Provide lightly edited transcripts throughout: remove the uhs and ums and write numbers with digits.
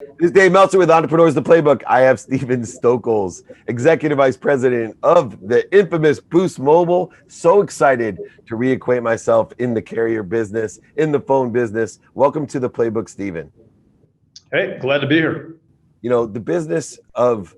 This is Dave Meltzer with Entrepreneurs the Playbook. I have Steven Stokols, Executive Vice President of the infamous Boost Mobile. So excited to reacquaint myself in the carrier business, in the phone business. Welcome to the Playbook, Steven. Hey, glad to be here. You know, the business of,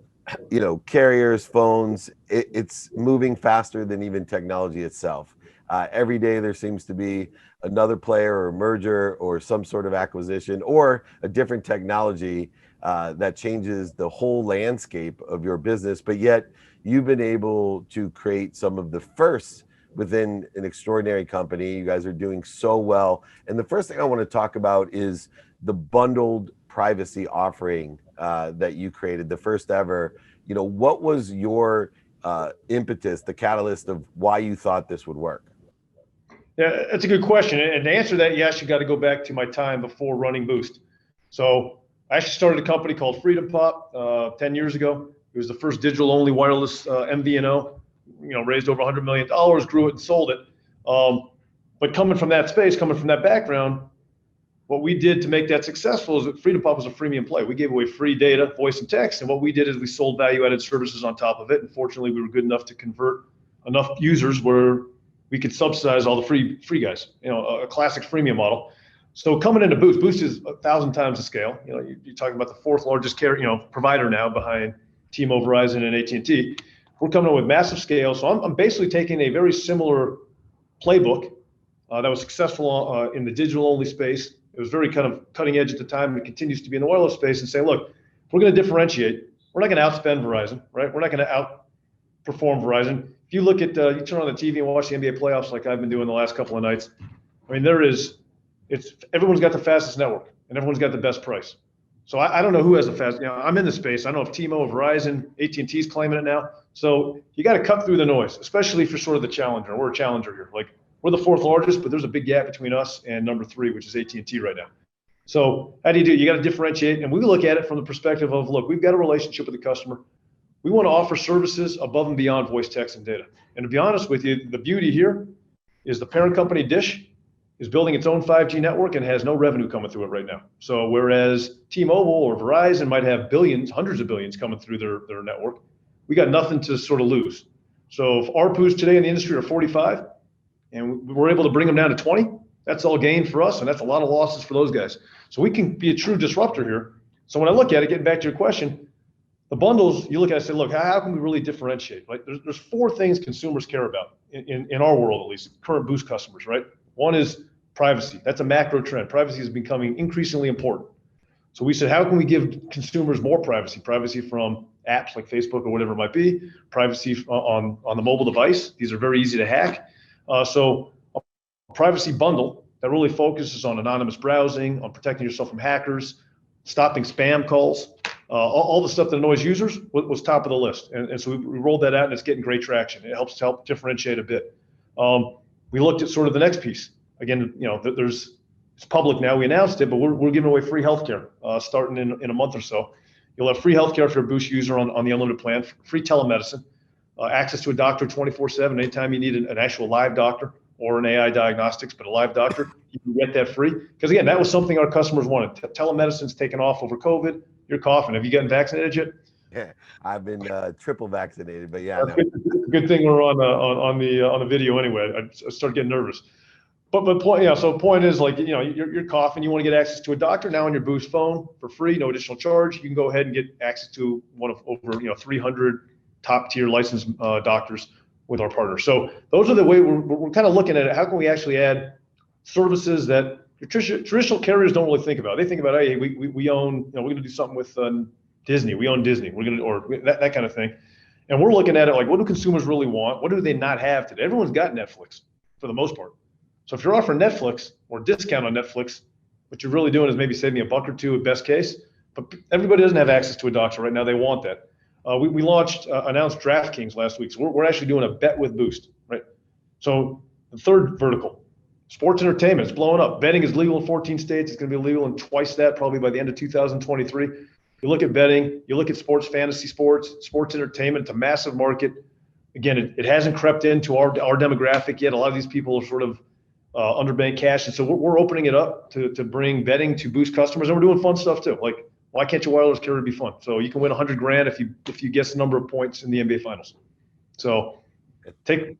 carriers, phones, it's moving faster than even technology itself. Every day there seems to be another player or merger or some sort of acquisition or a different technology that changes the whole landscape of your business. But yet you've been able to create some of the firsts within an extraordinary company. You guys are doing so well. And the first thing I want to talk about is the bundled privacy offering that you created, the first ever. What was your impetus, the catalyst of why you thought this would work? Yeah, that's a good question. And to answer that, you actually got to go back to my time before running Boost. So I actually started a company called Freedom Pop 10 years ago. It was the first digital-only wireless MVNO. Raised over $100 million, grew it and sold it. But coming from that space, coming from that background, what we did to make that successful is that Freedom Pop was a freemium play. We gave away free data, voice and text, and what we did is we sold value-added services on top of it. And fortunately, we were good enough to convert enough users where we could subsidize all the free guys. A classic freemium model. So coming into Boost is 1,000 times the scale. You're talking about the fourth largest provider now behind T-Mobile, Verizon, and AT&T. We're coming in with massive scale. So I'm basically taking a very similar playbook that was successful in the digital-only space. It was very kind of cutting edge at the time, and it continues to be in the wireless space, and say, look, if we're going to differentiate, we're not going to outspend Verizon, right? We're not going to outperform Verizon. If you look at, you turn on the TV and watch the NBA playoffs like I've been doing the last couple of nights, I mean, everyone's got the fastest network, and everyone's got the best price. So I don't know who has the fastest, I'm in the space. I don't know if T-Mobile, Verizon, AT&T's claiming it now. So you got to cut through the noise, especially for sort of the challenger. We're a challenger here. Like, we're the fourth largest, but there's a big gap between us and number 3, which is AT&T right now. So how do? You got to differentiate. And we look at it from the perspective of, look, we've got a relationship with the customer. We want to offer services above and beyond voice, text, and data. And to be honest with you, the beauty here is the parent company, Dish, is building its own 5G network and has no revenue coming through it right now. So whereas T-Mobile or Verizon might have billions, hundreds of billions coming through their network, we got nothing to sort of lose. So if ARPUs today in the industry are 45, and we're able to bring them down to 20, that's all gain for us, and that's a lot of losses for those guys. So we can be a true disruptor here. So when I look at it, getting back to your question, the bundles, you look at it and say, look, how can we really differentiate? Like, there's 4 things consumers care about in our world, at least, current Boost customers, right? One is privacy. That's a macro trend. Privacy is becoming increasingly important. So we said, how can we give consumers more privacy? Privacy from apps like Facebook or whatever it might be, privacy on the mobile device. These are very easy to hack. So a privacy bundle that really focuses on anonymous browsing, on protecting yourself from hackers, stopping spam calls, all the stuff that annoys users was top of the list. And so we rolled that out, and it's getting great traction. It helps differentiate a bit. We looked at sort of the next piece. Again, it's public now. We announced it, but we're giving away free healthcare starting in a month or so. You'll have free healthcare if you're a Boost user on the unlimited plan, free telemedicine. Access to a doctor 24/7 anytime you need an actual live doctor or an AI diagnostics, but a live doctor, you can get that free. Because again, that was something our customers wanted. Telemedicine's taken off over COVID. You're coughing. Have you gotten vaccinated yet? Yeah, I've been triple vaccinated, but yeah. No. Good thing we're on the video anyway. I started getting nervous. But point, so point is, like, you're coughing, you want to get access to a doctor. Now on your Boost phone for free, no additional charge, you can go ahead and get access to one of over 300 top tier licensed doctors with our partners. So those are the way we're kind of looking at it. How can we actually add services that traditional carriers don't really think about? They think about, hey, we own, we're going to do something with Disney. We own Disney. We're going to, or that kind of thing. And we're looking at it like, what do consumers really want? What do they not have today? Everyone's got Netflix for the most part. So if you're offering Netflix or discount on Netflix, what you're really doing is maybe saving a buck or two at best case. But everybody doesn't have access to a doctor right now. They want that. We announced DraftKings last week. So we're actually doing a bet with Boost, right? So the third vertical, sports entertainment, is blowing up. Betting is legal in 14 states. It's going to be legal in twice that, probably by the end of 2023. You look at betting, you look at sports, fantasy sports, sports entertainment. It's a massive market. Again, it hasn't crept into our demographic yet. A lot of these people are sort of underbanked cash. And so we're opening it up to bring betting to Boost customers. And we're doing fun stuff too. Like Why can't your wireless carrier be fun? So you can win $100,000 if you guess the number of points in the NBA Finals. So take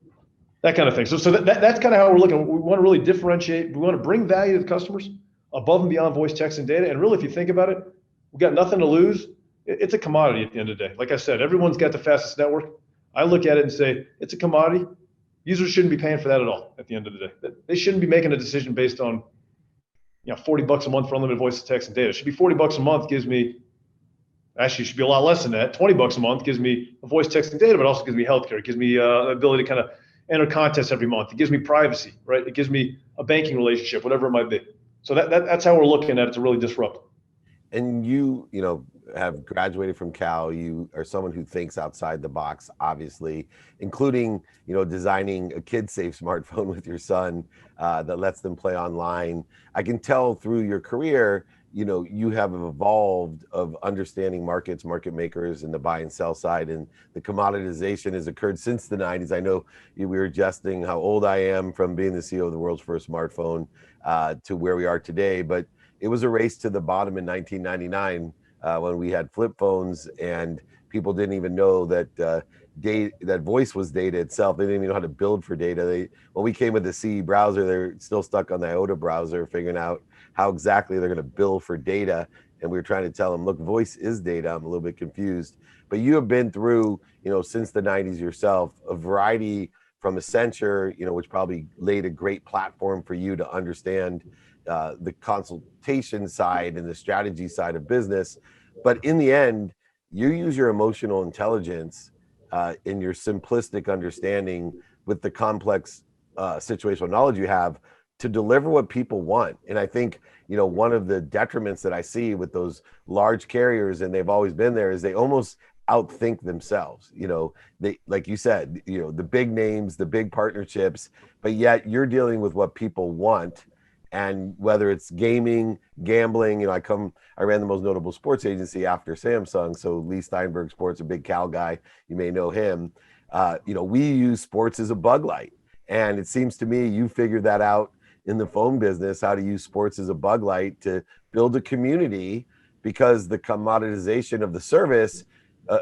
that kind of thing. So that's kind of how we're looking. We want to really differentiate. We want to bring value to the customers above and beyond voice, text, and data. And really, if you think about it, we've got nothing to lose. It's a commodity at the end of the day. Like I said, everyone's got the fastest network. I look at it and say, it's a commodity. Users shouldn't be paying for that at all at the end of the day. They shouldn't be making a decision based on, $40 a month for unlimited voice, text, and data. It should be $40 a month gives me, actually it should be a lot less than that. $20 a month gives me a voice, text, and data, but also gives me healthcare. It gives me the ability to kind of enter contests every month. It gives me privacy, right? It gives me a banking relationship, whatever it might be. So that's how we're looking at it to really disrupt. And you have graduated from Cal. You are someone who thinks outside the box, obviously, including, designing a kid-safe smartphone with your son that lets them play online. I can tell through your career, you have evolved of understanding markets, market makers, and the buy and sell side, and the commoditization has occurred since the 90s. I know we were jesting how old I am from being the CEO of the world's first smartphone to where we are today, but it was a race to the bottom in 1999 when we had flip phones and people didn't even know that that voice was data itself. They didn't even know how to build for data. When we came with the CE browser, they're still stuck on the IOTA browser, figuring out how exactly they're going to build for data. And we were trying to tell them, look, voice is data. I'm a little bit confused. But you have been through, since the 90s yourself, a variety from Accenture, which probably laid a great platform for you to understand the consultation side and the strategy side of business. But in the end, you use your emotional intelligence in your simplistic understanding with the complex situational knowledge you have to deliver what people want. And I think, one of the detriments that I see with those large carriers, and they've always been there, is they almost outthink themselves. They, like you said, the big names, the big partnerships, but yet you're dealing with what people want. And whether it's gaming, gambling, I ran the most notable sports agency after Samsung. So Leigh Steinberg Sports, a big Cal guy, you may know him. We use sports as a bug light. And it seems to me you figured that out in the phone business, how to use sports as a bug light to build a community, because the commoditization of the service,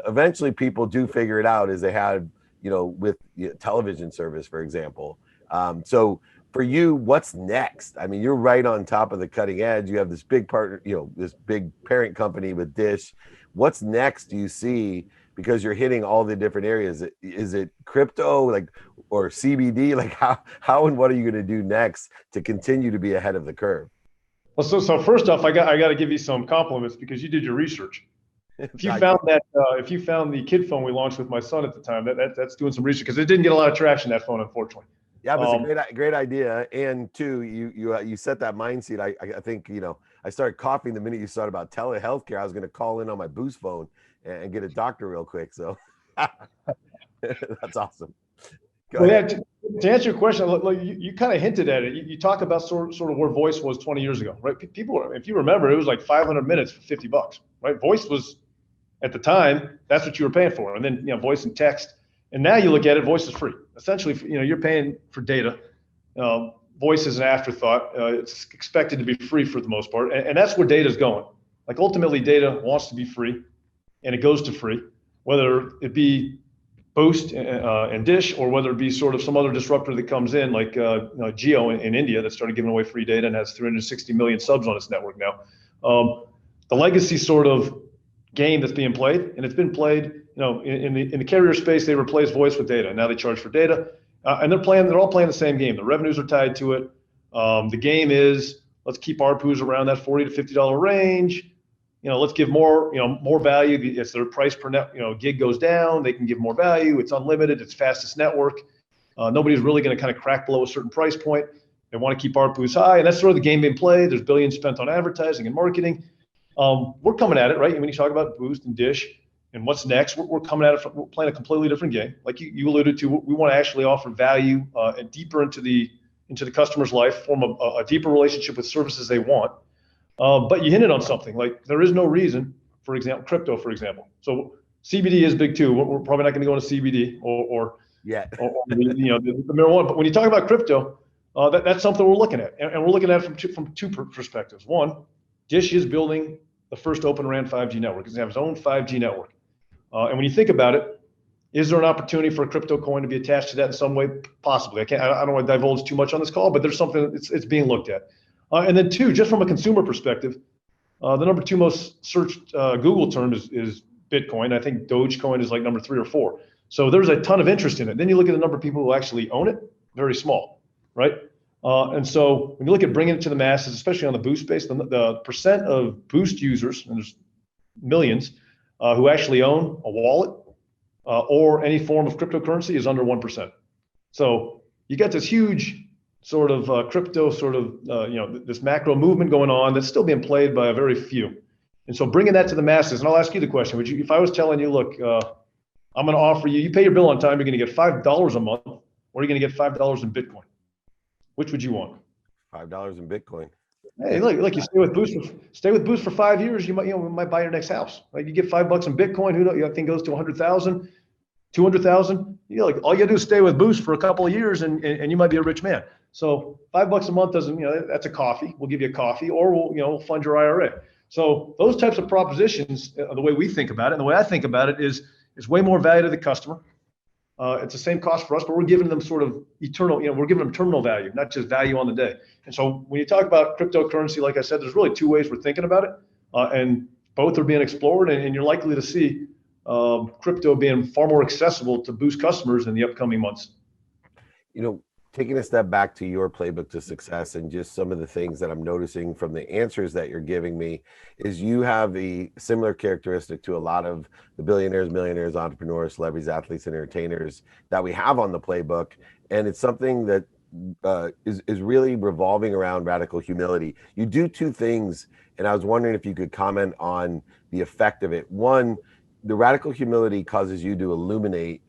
eventually people do figure it out, as they had, with television service, for example. So for you, what's next? I mean, you're right on top of the cutting edge. You have this big partner, this big parent company with Dish. What's next do you see? Because you're hitting all the different areas. Is it crypto, or CBD? How and what are you going to do next to continue to be ahead of the curve? Well, so first off, I got to give you some compliments because you did your research. If you found the kid phone we launched with my son at the time, that's doing some research, because it didn't get a lot of traction, that phone, unfortunately. Yeah, but it's a great idea. And two, you set that mindset. I think, I started coughing the minute you started about telehealthcare. I was going to call in on my Boost phone and get a doctor real quick. So that's awesome. Yeah, to answer your question, you kind of hinted at it. You talk about sort of where voice was 20 years ago, right? People, if you remember, it was like 500 minutes for $50, right? Voice was, at the time, that's what you were paying for. And then, voice and text. And now you look at it, voice is free. Essentially, you're paying for data. Voice is an afterthought. It's expected to be free for the most part. And that's where data is going. Ultimately, data wants to be free, and it goes to free, whether it be Boost and Dish, or whether it be sort of some other disruptor that comes in, like Jio in India, that started giving away free data and has 360 million subs on its network now. The legacy sort of game that's being played, and it's been played, in the carrier space, they replace voice with data. Now they charge for data, and they're all playing the same game. The revenues are tied to it. The game is, let's keep ARPUs around that $40 to $50 range. Let's give more value. As their price per net, gig goes down, they can give more value. It's unlimited. It's fastest network. Nobody's really going to kind of crack below a certain price point. They want to keep ARPUs high, and that's sort of the game being played. There's billions spent on advertising and marketing. We're coming at it, right? When you talk about Boost and Dish and what's next, we're coming at it. We're playing a completely different game. Like you alluded to, we want to actually offer value and deeper into the customer's life, form a deeper relationship with services they want. But you hinted on something, like there is no reason, for example, crypto, for example. So CBD is big too. We're probably not going to go into CBD or the marijuana. But when you talk about crypto, that's something we're looking at, and we're looking at it from two perspectives. One, Dish is building the first Open RAN 5G network. It's going to have its own 5G network. And when you think about it, is there an opportunity for a crypto coin to be attached to that in some way? Possibly. I don't want to divulge too much on this call, but there's something it's being looked at. And then two, just from a consumer perspective, the number 2 most searched Google term is Bitcoin. I think Dogecoin is like number 3 or 4. So there's a ton of interest in it. Then you look at the number of people who actually own it, very small, right? And so when you look at bringing it to the masses, especially on the Boost space, the percent of Boost users, and there's millions, who actually own a wallet or any form of cryptocurrency is under 1%. So you got this huge sort of crypto sort of, this macro movement going on that's still being played by a very few. And so bringing that to the masses, and I'll ask you the question, would you, if I was telling you, look, I'm going to offer you, you pay your bill on time, you're going to get $5 a month, or you're going to get $5 in Bitcoin. Which would you want? $5 in Bitcoin. Hey, look, you stay with Boost for 5 years, you might buy your next house. Like you get $5 in Bitcoin, who knows, I think goes to 100,000, 200,000. Like all you gotta do is stay with Boost for a couple of years and you might be a rich man. So $5 a month doesn't, that's a coffee. We'll give you a coffee, or we'll fund your IRA. So those types of propositions, the way we think about it, and the way I think about it is way more value to the customer. It's the same cost for us, but we're giving them sort of eternal, we're giving them terminal value, not just value on the day. And so when you talk about cryptocurrency, like I said, there's really 2 ways we're thinking about it. And both are being explored, and you're likely to see crypto being far more accessible to Boost customers in the upcoming months. Taking a step back to your playbook to success and just some of the things that I'm noticing from the answers that you're giving me is you have a similar characteristic to a lot of the billionaires, millionaires, entrepreneurs, celebrities, athletes, and entertainers that we have on the playbook. And it's something that is really revolving around radical humility. You do 2 things, and I was wondering if you could comment on the effect of it. One, the radical humility causes you to illuminate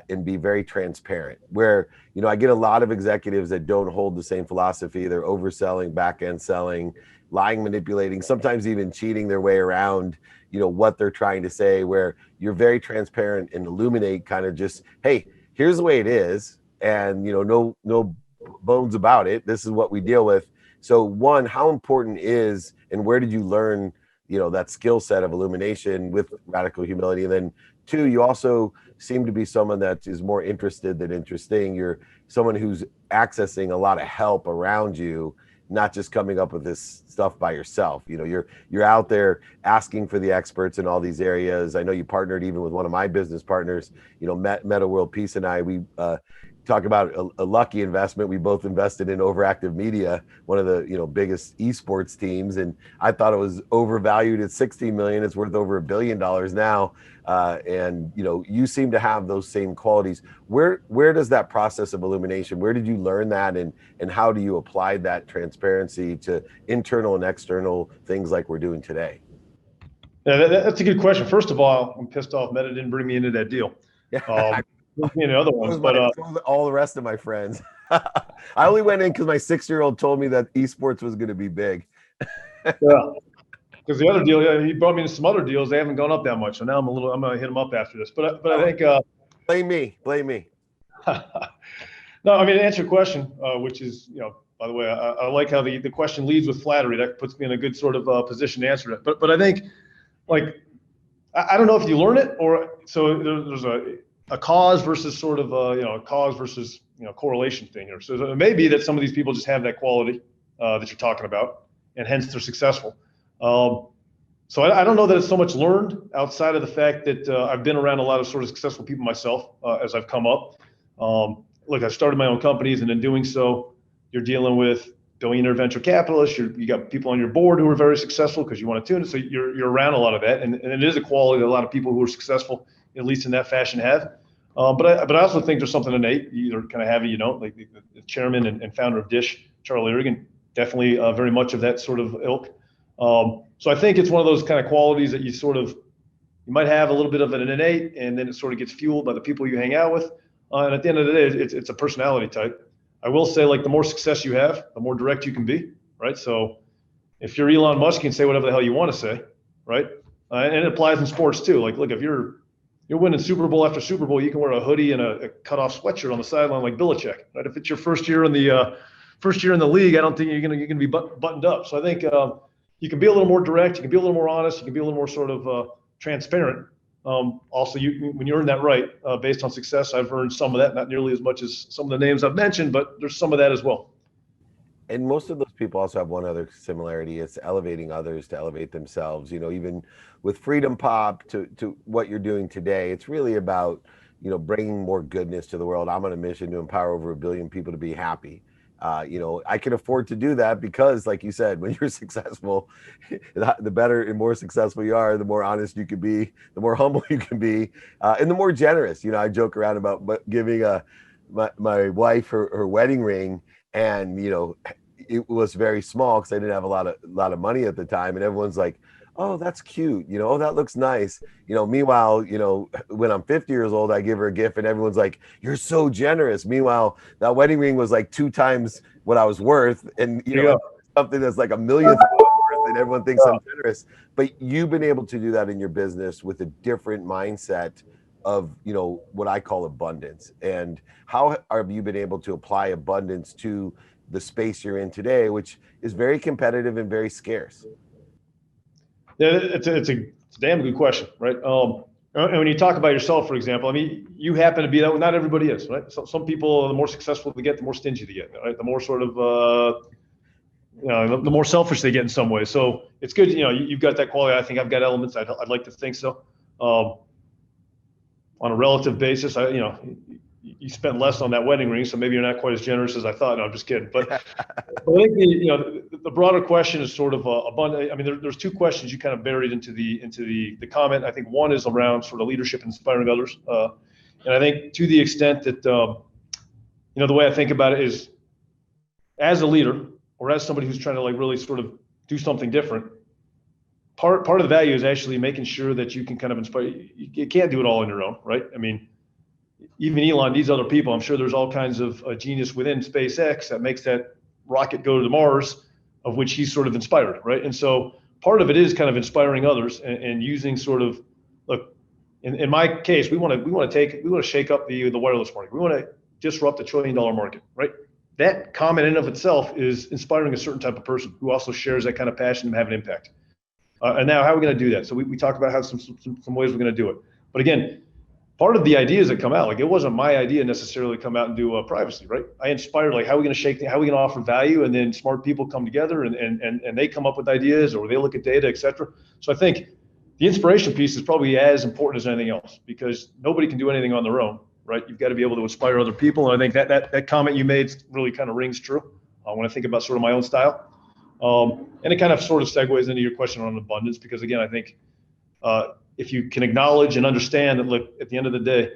and be very transparent, where I get a lot of executives that don't hold the same philosophy. They're overselling, back-end selling, lying, manipulating, sometimes even cheating their way around what they're trying to say, where you're very transparent and illuminate kind of just, hey, here's the way it is, and no bones about it. This is what we deal with. So one, how important is, and where did you learn that skill set of illumination with radical humility? And then 2, you also seem to be someone that is more interested than interesting. You're someone who's accessing a lot of help around you, not just coming up with this stuff by yourself. You're out there asking for the experts in all these areas. I know you partnered even with one of my business partners, Meta World Peace, and I, we talk about a lucky investment. We both invested in Overactive Media, one of the biggest esports teams, and I thought it was overvalued at $16 million. It's worth over $1 billion now. And you seem to have those same qualities. Where does that process of illumination, where did you learn that, and how do you apply that transparency to internal and external things like we're doing today? Yeah, that's a good question. First of all, I'm pissed off Meta didn't bring me into that deal. Other ones, but all the rest of my friends. I only went in because my 6-year-old told me that esports was going to be big. Yeah. Because the other deal, he brought me into some other deals. They haven't gone up that much. So now I'm going to hit him up after this. But I think blame me. No, I mean, to answer your question, which is, by the way, I like how the question leads with flattery. That puts me in a good sort of position to answer it. But I think, I don't know if you learn it, or so there's a cause versus sort of a cause versus correlation thing here. So it may be that some of these people just have that quality that you're talking about, and hence they're successful. So I don't know that it's so much learned outside of the fact that I've been around a lot of sort of successful people myself as I've come up. Look, I started my own companies, and in doing so, you're dealing with billionaire venture capitalists. You got people on your board who are very successful because you want to tune it. So you're around a lot of that, and it is a quality that a lot of people who are successful, at least in that fashion, have. But I also think there's something innate. You either kind of have it, you don't. Like the chairman and founder of Dish, Charlie Ergen, definitely very much of that sort of ilk. So I think it's one of those kind of qualities that you might have a little bit of an innate, and then it sort of gets fueled by the people you hang out with. And at the end of the day, it's a personality type. I will say, the more success you have, the more direct you can be, right? So if you're Elon Musk, you can say whatever the hell you want to say, right? And it applies in sports too. Look, if you're winning Super Bowl after Super Bowl, you can wear a hoodie and a cut-off sweatshirt on the sideline like Belichick, right? If it's your first year in the league, I don't think you're gonna be buttoned up. So I think you can be a little more direct, you can be a little more honest, you can be a little more sort of transparent. Also, when you earn that right based on success, I've earned some of that, not nearly as much as some of the names I've mentioned, but there's some of that as well. And most of those people also have one other similarity. It's elevating others to elevate themselves. Even with Freedom Pop to what you're doing today, it's really about, bringing more goodness to the world. I'm on a mission to empower over 1 billion people to be happy. I can afford to do that because, like you said, when you're successful, the better and more successful you are, the more honest you can be, the more humble you can be, and the more generous. I joke around about giving my wife her wedding ring, and it was very small because I didn't have a lot of money at the time, and everyone's like, "Oh, that's cute," "Oh, that looks nice." Meanwhile, when I'm 50 years old, I give her a gift, and everyone's like, "You're so generous." Meanwhile, that wedding ring was like 2 times what I was worth, and something that's like 1 millionth worth, and everyone thinks I'm generous. But you've been able to do that in your business with a different mindset of what I call abundance. And how have you been able to apply abundance to the space you're in today, which is very competitive and very scarce? Yeah, it's a damn good question, right? And when you talk about yourself, for example, I mean, you happen to be that. Not everybody is, right? So some people, the more successful they get, the more stingy they get, right? The more sort of, the more selfish they get in some ways. So it's good, you've got that quality. I think I've got elements. I'd like to think so. On a relative basis, you spent less on that wedding ring, so maybe you're not quite as generous as I thought. No, I'm just kidding. But I think the broader question is sort of abundant. I mean, there's 2 questions you kind of buried into the comment. I think one is around sort of leadership and inspiring others, and I think to the extent that the way I think about it is, as a leader or as somebody who's trying to really sort of do something different, part of the value is actually making sure that you can kind of inspire. You can't do it all on your own, right? I mean, even Elon needs other people. I'm sure there's all kinds of genius within SpaceX that makes that rocket go to Mars, of which he's sort of inspired, right? And so part of it is kind of inspiring others and using sort of, look, in my case, we want to shake up the wireless market. We want to disrupt the $1 trillion market, right? That comment in of itself is inspiring a certain type of person who also shares that kind of passion and have an impact. And now, how are we going to do that? So we talk about how some ways we're going to do it. But again, part of the ideas that come out, it wasn't my idea necessarily to come out and do privacy, right? I inspired, how are we going to how are we going to offer value? And then smart people come together and they come up with ideas, or they look at data, et cetera. So I think the inspiration piece is probably as important as anything else, because nobody can do anything on their own, right? You've got to be able to inspire other people. And I think that comment you made really kind of rings true when I think about sort of my own style. And it kind of sort of segues into your question on abundance, because again, I think if you can acknowledge and understand that, look, at the end of the day,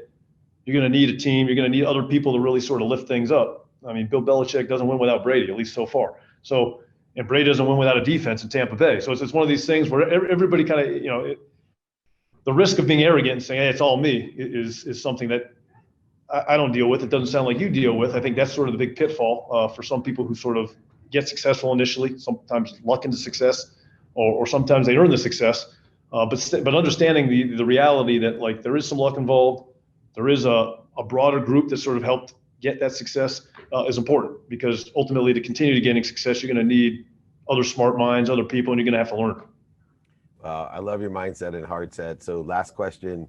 you're going to need a team, you're going to need other people to really sort of lift things up. I mean, Bill Belichick doesn't win without Brady, at least so far. So, and Brady doesn't win without a defense in Tampa Bay. So it's one of these things where everybody kind of, the risk of being arrogant and saying, hey, it's all me is something that I don't deal with. It doesn't sound like you deal with. I think that's sort of the big pitfall for some people who sort of get successful initially, sometimes luck into success, or sometimes they earn the success. But understanding the reality that there is some luck involved, there is a broader group that sort of helped get that success is important, because ultimately to continue to gaining success, you're going to need other smart minds, other people, and you're going to have to learn. I love your mindset and heart set. So last question,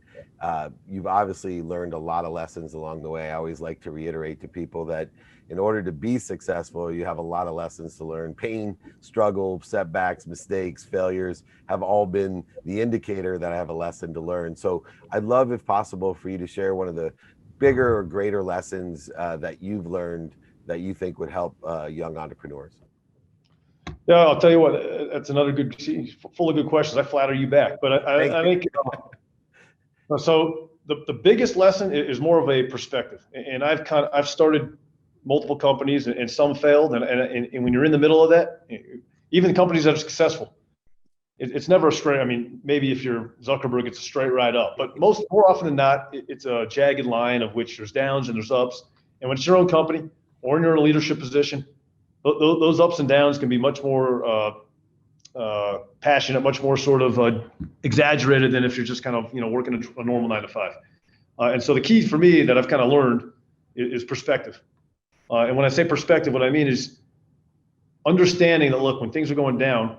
you've obviously learned a lot of lessons along the way. I always like to reiterate to people that in order to be successful, you have a lot of lessons to learn. Pain, struggle, setbacks, mistakes, failures have all been the indicator that I have a lesson to learn. So I'd love, if possible, for you to share one of the bigger or greater lessons that you've learned that you think would help young entrepreneurs. Yeah, I'll tell you what, that's another full of good questions. I flatter you back, but I think so. The biggest lesson is more of a perspective, and I've started multiple companies, and some failed, and when you're in the middle of that, even the companies that are successful, it's never a straight. I mean, maybe if you're Zuckerberg, it's a straight right up, but more often than not, it's a jagged line of which there's downs and there's ups. And when it's your own company or you're in a leadership position, those ups and downs can be much more passionate, much more sort of exaggerated than if you're just kind of working a normal 9 to 5. And so the key for me that I've kind of learned is perspective. And when I say perspective, what I mean is understanding that, look, when things are going down,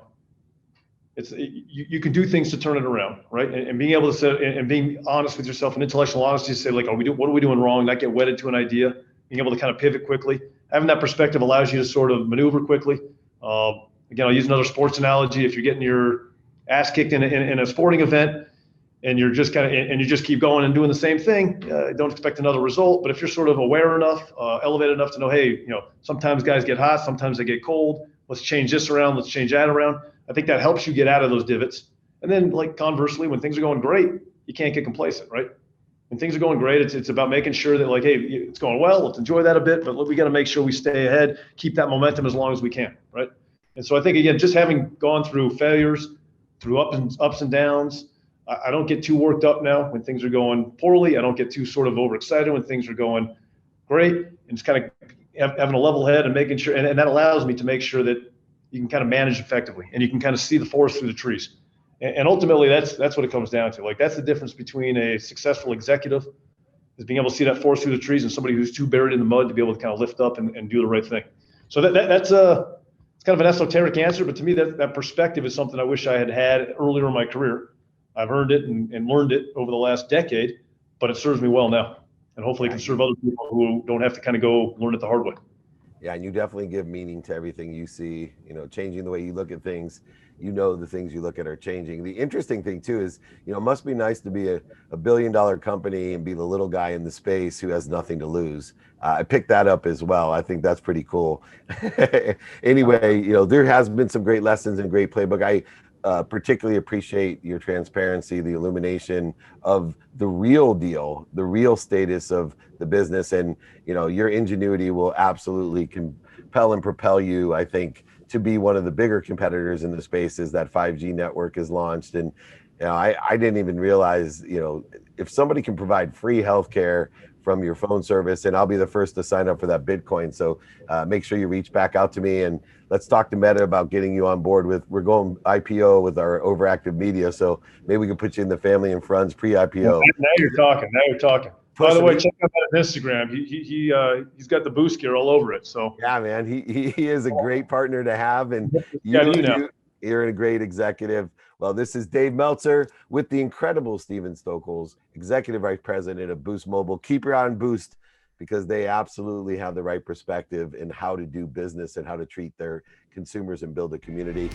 You can do things to turn it around, right? And being able to set and being honest with yourself and intellectual honesty to say, like, what are we doing wrong? Not get wedded to an idea, being able to kind of pivot quickly. Having that perspective allows you to sort of maneuver quickly. Again, I'll use another sports analogy. If you're getting your ass kicked in a sporting event and you're just and you just keep going and doing the same thing, don't expect another result. But if you're sort of aware enough, elevated enough to know, hey, sometimes guys get hot, sometimes they get cold. Let's change this around. Let's change that around. I think that helps you get out of those divots. And then, like, conversely, when things are going great, you can't get complacent, right? When things are going great, it's about making sure that, like, hey, it's going well. Let's enjoy that a bit, but we got to make sure we stay ahead, keep that momentum as long as we can, right? And so I think, again, just having gone through failures, through ups and downs, I don't get too worked up now when things are going poorly. I don't get too sort of overexcited when things are going great, and just kind of having a level head and making sure, and that allows me to make sure that you can kind of manage effectively and you can kind of see the forest through the trees. And ultimately, that's what it comes down to. Like, that's the difference between a successful executive, is being able to see that forest through the trees, and somebody who's too buried in the mud to be able to kind of lift up and do the right thing. So that's it's kind of an esoteric answer, but to me, that perspective is something I wish I had earlier in my career. I've earned it and learned it over the last decade, but it serves me well now. And hopefully it can serve other people who don't have to kind of go learn it the hard way. Yeah, and you definitely give meaning to everything you see, changing the way you look at things. The things you look at are changing. The interesting thing too is, it must be nice to be a $1 billion company and be the little guy in the space who has nothing to lose. I picked that up as well. I think that's pretty cool. Anyway, there has been some great lessons and great playbook. I particularly appreciate your transparency, the illumination of the real deal, the real status of the business, and your ingenuity will absolutely compel and propel you, I think, to be one of the bigger competitors in the space as that 5G network is launched. And I didn't even realize, if somebody can provide free healthcare from your phone service, and I'll be the first to sign up for that Bitcoin. So make sure you reach back out to me, and let's talk to Meta about getting you on board we're going IPO with our overactive media. So maybe we can put you in the family and friends pre-IPO. Now you're talking. By the way, check out that Instagram. He's got the boost gear all over it. So yeah, man, he is a great partner to have, and you're a great executive. Well, this is Dave Meltzer with the incredible Steven Stokols, Executive Vice President of Boost Mobile. Keep your eye on Boost, because they absolutely have the right perspective in how to do business and how to treat their consumers and build a community.